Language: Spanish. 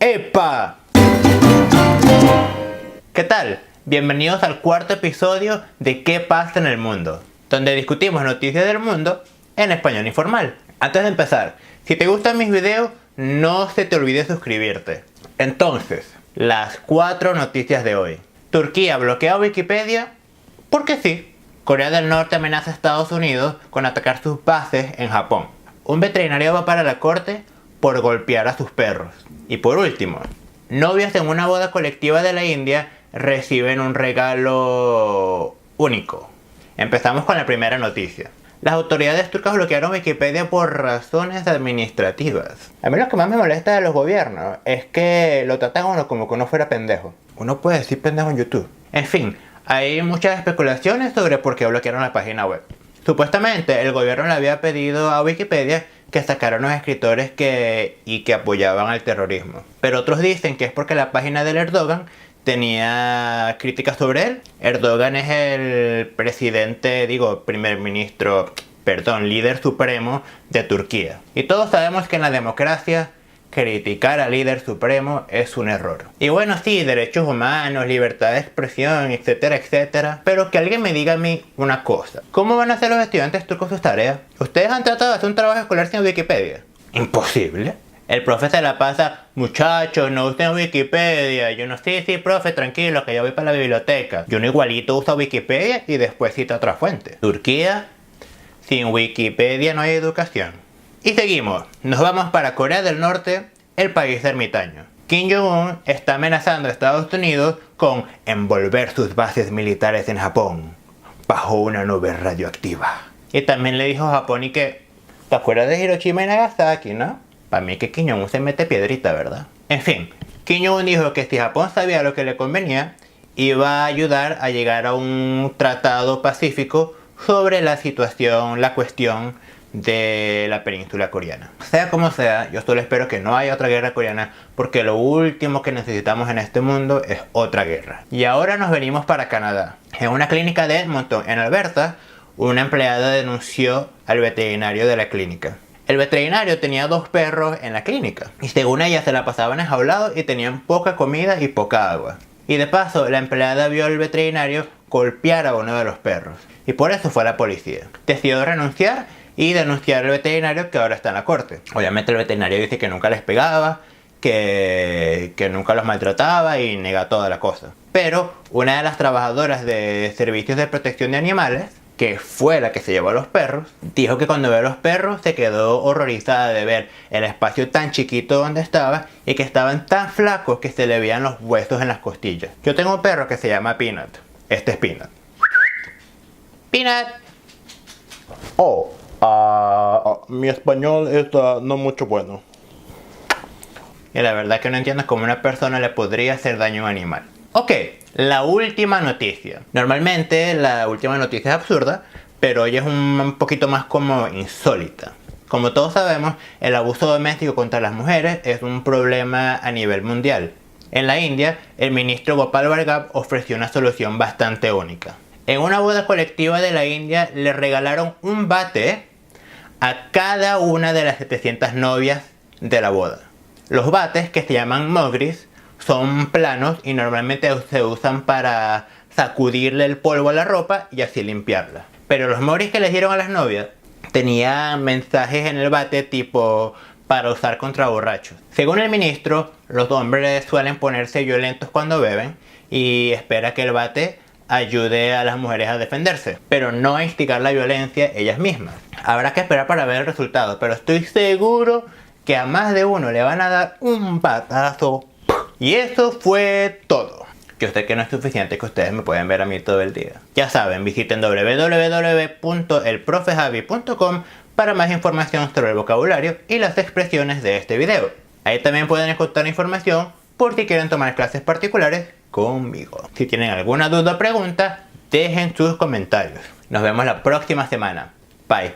¡Epa! ¿Qué tal? Bienvenidos al cuarto episodio de ¿Qué pasa en el mundo?, donde discutimos noticias del mundo en español informal. Antes de empezar, si te gustan mis videos, no se te olvide suscribirte. Entonces, las 4 noticias de hoy. Turquía bloquea Wikipedia porque sí. Corea del Norte amenaza a Estados Unidos con atacar sus bases en Japón. Un veterinario va para la corte por golpear a sus perros. Y por último, novias en una boda colectiva de la India reciben un regalo único. Empezamos con la primera noticia. Las autoridades turcas bloquearon Wikipedia por razones administrativas. A mí lo que más me molesta de los gobiernos es que lo tratan a uno como que uno fuera pendejo. Uno puede decir pendejo en YouTube. En fin, hay muchas especulaciones sobre por qué bloquearon la página web. Supuestamente el gobierno le había pedido a Wikipedia que sacaran los escritores que apoyaban al terrorismo. Pero otros dicen que es porque la página del Erdogan tenía críticas sobre él. Erdogan es el líder supremo de Turquía. Y todos sabemos que en la democracia criticar al líder supremo es un error. Y bueno, sí, derechos humanos, libertad de expresión, etcétera, etcétera. Pero que alguien me diga a mí una cosa. ¿Cómo van a hacer los estudiantes turcos sus tareas? ¿Ustedes han tratado de hacer un trabajo escolar sin Wikipedia? Imposible. El profe se la pasa, muchachos, no usen Wikipedia. Y uno, sí, profe, tranquilo, que yo voy para la biblioteca. Y uno igualito usa Wikipedia y después cita otra fuente. Turquía, sin Wikipedia no hay educación. Y seguimos, nos vamos para Corea del Norte, el país ermitaño. Kim Jong-un está amenazando a Estados Unidos con envolver sus bases militares en Japón bajo una nube radioactiva. Y también le dijo a Japón y que, ¿te acuerdas de Hiroshima y Nagasaki, no? Para mí que Kim Jong-un se mete piedrita, ¿verdad? En fin, Kim Jong-un dijo que si Japón sabía lo que le convenía, iba a ayudar a llegar a un tratado pacífico sobre la cuestión de la península coreana. Sea como sea, yo solo espero que no haya otra guerra coreana, porque lo último que necesitamos en este mundo es otra guerra. Y ahora nos venimos para Canadá. En una clínica de Edmonton, en Alberta, una empleada denunció al veterinario de la clínica. El veterinario tenía 2 perros en la clínica y según ella se la pasaban enjaulados y tenían poca comida y poca agua. Y de paso, la empleada vio al veterinario golpear a uno de los perros y por eso fue a la policía. Decidió renunciar y denunciar al veterinario, que ahora está en la corte. Obviamente el veterinario dice que nunca les pegaba, que nunca los maltrataba y nega toda la cosa. Pero una de las trabajadoras de servicios de protección de animales, que fue la que se llevó a los perros, dijo que cuando vio a los perros se quedó horrorizada de ver el espacio tan chiquito donde estaba y que estaban tan flacos que se le veían los huesos en las costillas. Yo tengo un perro que se llama Peanut. Este es Peanut. Peanut. Mi español es no mucho bueno. Y la verdad que no entiendo cómo una persona le podría hacer daño a un animal. Ok, la última noticia. Normalmente la última noticia es absurda, pero hoy es un poquito más como insólita. Como todos sabemos, el abuso doméstico contra las mujeres es un problema a nivel mundial. En la India, el ministro Gopal Bhargava ofreció una solución bastante única. En una boda colectiva de la India le regalaron un bate a cada una de las 700 novias de la boda. Los bates, que se llaman mogris, son planos y normalmente se usan para sacudirle el polvo a la ropa y así limpiarla. Pero los mogris que les dieron a las novias tenían mensajes en el bate tipo para usar contra borrachos. Según el ministro, los hombres suelen ponerse violentos cuando beben y espera que el bate ayude a las mujeres a defenderse, pero no a instigar la violencia ellas mismas. Habrá que esperar para ver el resultado, pero estoy seguro que a más de uno le van a dar un batazo. Y eso fue todo. Yo sé que no es suficiente, que ustedes me pueden ver a mí todo el día. Ya saben, visiten www.elprofejavi.com para más información sobre el vocabulario y las expresiones de este video. Ahí también pueden encontrar información por si quieren tomar clases particulares conmigo. Si tienen alguna duda o pregunta, dejen sus comentarios. Nos vemos la próxima semana. Bye.